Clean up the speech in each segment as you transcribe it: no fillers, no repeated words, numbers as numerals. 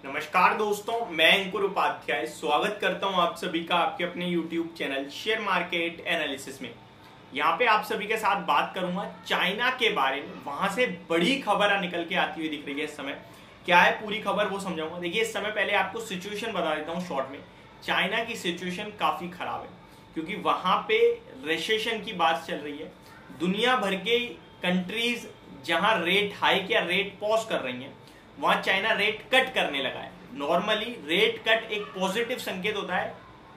नमस्कार दोस्तों, मैं अंकुर उपाध्याय स्वागत करता हूं आप सभी का आपके अपने YouTube channel share market analysis में। यहां पे आप सभी के साथ बात करूंगा चाइना के बारे में। वहां से बड़ी खबर निकल के आती हुई दिख रही है इस समय। क्या है पूरी खबर वो समझाऊंगा। देखिए, इस समय पहले आपको सिचुएशन बता देता हूँ शॉर्ट में। चाइना की सिचुएशन काफी खराब है क्योंकि वहां पे रिसेशन की बात चल रही है। दुनिया भर के कंट्रीज जहां रेट हाइक या रेट पॉज कर रही हैं, वहां चाइना रेट कट करने लगा है। नॉर्मली रेट कट एक पॉजिटिव संकेत होता है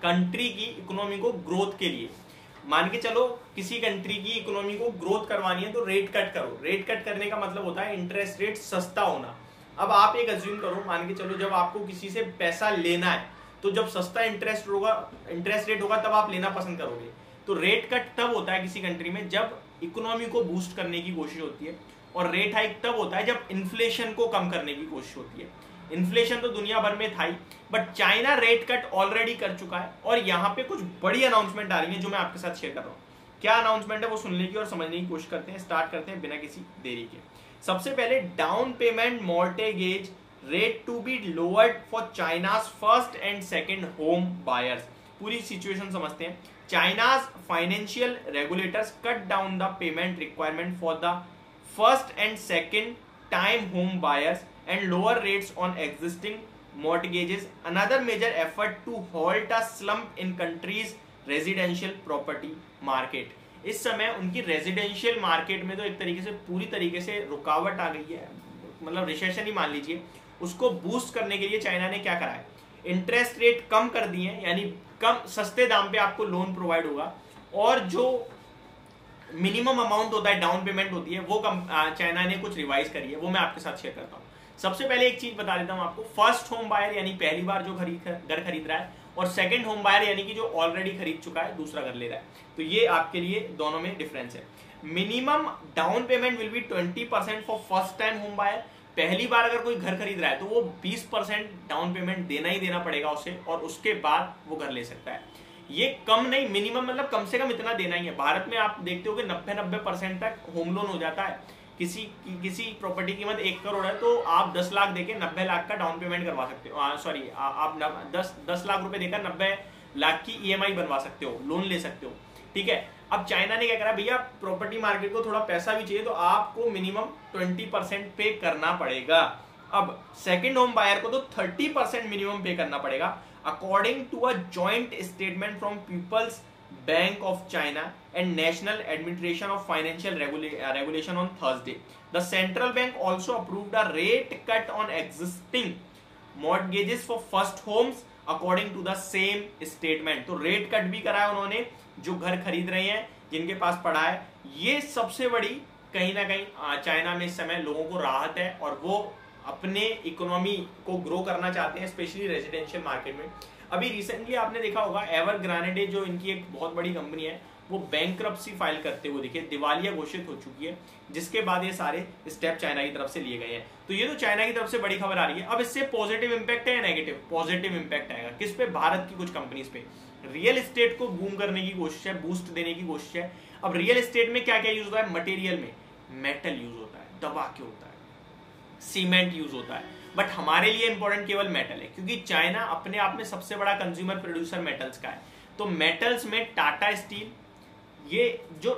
कंट्री की इकोनॉमी को ग्रोथ के लिए। मान के चलो किसी कंट्री की इकोनॉमी को ग्रोथ करवानी है तो रेट कट करो। रेट कट करने का मतलब होता है इंटरेस्ट रेट सस्ता होना। अब आप एक अज्यूम करो, मान के चलो जब आपको किसी से पैसा लेना है तो जब सस्ता इंटरेस्ट रेट होगा तब आप लेना पसंद करोगे। तो रेट कट तब होता है किसी कंट्री में जब इकोनॉमी को बूस्ट करने की कोशिश होती है, और रेट हाइक तब होता है जब इन्फ्लेशन को कम करने की कोशिश होती है। इन्फ्लेशन तो दुनिया भर में था ही, but China rate cut already कर चुका है और यहाँ पे कुछ बड़ी अनाउंसमेंट आ रही है जो मैं आपके साथ शेयर कर रहा हूँ। क्या अनाउंसमेंट है वो सुनने की और समझने की कोशिश करते हैं। स्टार्ट करते हैं बिना किसी देरी के। सबसे पहले, down payment mortgage rate to be lowered for China's first and second home buyers. पूरी सिचुएशन समझते हैं। China's financial regulators cut down the payment requirement for the first and second time home buyers and lower rates on existing mortgages, another major effort to halt a slump in country's residential property market। इस समय उनकी residential market में तो एक तरीके से पूरी तरीके से रुकावट आ गई है, मतलब रिसेशन ही मान लीजिए। उसको बूस्ट करने के लिए चाइना ने क्या करा है, इंटरेस्ट रेट कम कर दिए हैं, यानी कम सस्ते दाम पे आपको लोन प्रोवाइड होगा, और जो मिनिमम अमाउंट होता है, डाउन पेमेंट होती है, वो चाइना ने कुछ रिवाइज करी है, वो मैं आपके साथ शेयर करता हूँ। सबसे पहले एक चीज बता देता हूँ आपको। फर्स्ट होम बायर यानी पहली बार जो घर खरीद रहा है, और सेकंड होम बायर यानी कि जो ऑलरेडी खरीद चुका है, दूसरा घर ले रहा है। तो ये आपके लिए दोनों में डिफरेंस है। Minimum down payment will be 20% for first time home buyer. पहली बार अगर कोई घर खरीद रहा है तो वो 20% डाउन पेमेंट देना ही देना पड़ेगा उसे, और उसके बाद वो घर ले सकता है। ये कम नहीं, मिनिमम मतलब कम से कम इतना देना ही है। भारत में आप देखते हो कि 90% तक होम लोन हो जाता है। किसी प्रॉपर्टी की कीमत 1 करोड़ है तो आप 10 लाख देके 90 लाख का डाउन पेमेंट करवा सकते हो। सॉरी, आप 10 लाख रुपए देकर 90 लाख की EMI बनवा सकते हो, लोन ले सकते हो। ठीक है। अब चाइना ने क्या करा, भैया प्रॉपर्टी मार्केट को थोड़ा पैसा भी चाहिए तो आपको मिनिमम 20% पे करना पड़ेगा। अब सेकेंड होम बायर को तो 30% मिनिमम पे करना पड़ेगा, according to a joint statement from People's Bank of China and National Administration of Financial Regulation on Thursday. The central bank also approved a rate cut on existing mortgages for first homes according to the same statement. तो rate cut भी करा है उन्होंने जो घर खरीद रहे हैं, जिनके पास पड़ा है। ये सबसे बड़ी कहीं ना कहीं चाइना में इस समय लोगों को राहत है, और वो अपने इकोनॉमी को ग्रो करना चाहते हैं, स्पेशली रेजिडेंशियल मार्केट में। अभी रिसेंटली आपने देखा होगा एवरग्रांडे जो इनकी एक बहुत बड़ी कंपनी है, वो बैंक्रप्सी फाइल करते हुए दिखे, दिवालिया घोषित हो चुकी है, जिसके बाद ये सारे स्टेप चाइना की तरफ से लिए गए हैं। तो ये तो चाइना की तरफ से बड़ी खबर आ रही है। अब इससे पॉजिटिव इंपैक्ट है या नेगेटिव? पॉजिटिव इंपैक्ट आएगा। किस पे? भारत की कुछ कंपनीज पे। रियल एस्टेट को बूम करने की कोशिश है, बूस्ट देने की कोशिश है। अब रियल एस्टेट में क्या क्या यूज होता है? मटेरियल में मेटल यूज होता है, दबा के होता है, सीमेंट यूज होता है, बट हमारे लिए इंपॉर्टेंट केवल मेटल है, क्योंकि चाइना अपने आप में सबसे बड़ा कंज्यूमर प्रोड्यूसर मेटल्स का है। तो मेटल्स में टाटा स्टील, ये जो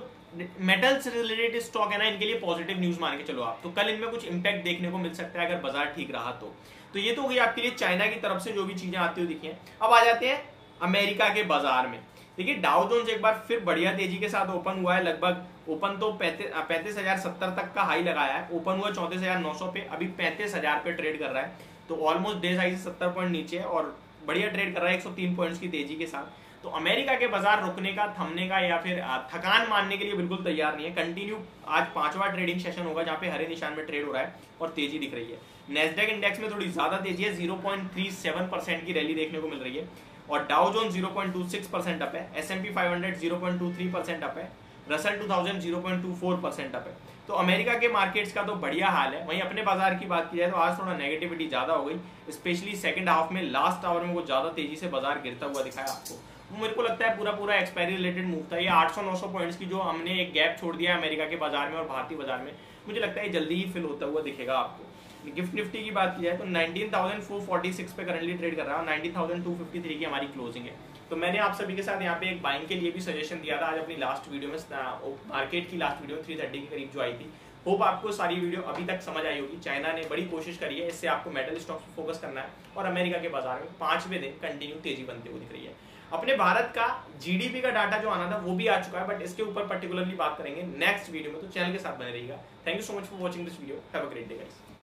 मेटल्स रिलेटेड स्टॉक है ना, इनके लिए पॉजिटिव न्यूज मान के चलो आप। तो कल इनमें कुछ इंपैक्ट देखने को मिल सकता है अगर बाजार ठीक रहा तो ये तो हो गई आपके लिए चाइना की तरफ से जो भी चीजें आती हुई दिखी हैं। अब आ जाते हैं अमेरिका के बाजार में। देखिए, डाउ जोन्स एक बार फिर बढ़िया तेजी के साथ ओपन हुआ है। लगभग ओपन तो 35,070 तक का हाई लगाया है, ओपन हुआ 34,900 पे, अभी 35,000 पे ट्रेड कर रहा है। तो ऑलमोस्ट डे हाई से 70 पॉइंट नीचे है और बढ़िया ट्रेड कर रहा है 103 पॉइंट्स की तेजी के साथ। तो अमेरिका के बाजार रुकने का, थमने का या फिर थकान मानने के लिए बिल्कुल तैयार नहीं है। कंटिन्यू आज 5वां ट्रेडिंग सेशन होगा जहां पे हरे निशान में ट्रेड हो रहा है और तेजी दिख रही है। नेस्डैक इंडेक्स में थोड़ी ज्यादा तेजी है, 0.37% की रैली देखने को मिल रही है, और डाउ जोन 0.26% अप है, S&P 500 0.23% अप है, रसल 2000 0.24% अप है। तो अमेरिका के मार्केट्स का तो बढ़िया हाल है। वहीं अपने बाजार की बात की जाए तो आज थोड़ा नेगेटिविटी ज्यादा हो गई, स्पेशली सेकंड हाफ में, लास्ट आवर में वो ज्यादा तेजी से बाजार गिरता हुआ दिखाया आपको। वो मेरे को लगता है पूरा एक्सपायरी रिलेटेड मूव था। ये 800-900 पॉइंट्स की जो हमने एक गैप छोड़ दिया है अमेरिका के बाजार में और भारतीय बाजार में, मुझे लगता है जल्दी ही फिल होता हुआ दिखेगा आपको। गिफ्ट निफ्टी की बात की जाए तो 19,446 पे करंटली ट्रेड कर रहा है, 19,253 की हमारी क्लोजिंग है। तो मैंने आप सभी के साथ यहाँ पे एक बाइंग के लिए भी सजेशन दिया था आज अपनी लास्ट वीडियो में, मार्केट की लास्ट वीडियो 330 के करीब जो आई थी। होप आपको सारी वीडियो अभी तक समझ आई होगी। चाइना ने बड़ी कोशिश करी है, इससे आपको मेटल स्टॉक्स पे फोकस करना है, और अमेरिका के बाजार में 5वें दिन कंटिन्यू तेजी बनते हुए दिख रही है। अपने भारत का जीडीपी का डाटा जो आना था वो भी आ चुका है, बट इसके ऊपर पर्टिकुलरली बात करेंगे नेक्स्ट वीडियो में, तो चैनल के साथ बने रहिएगा। Thank you so much for watching this video. Have a great day guys.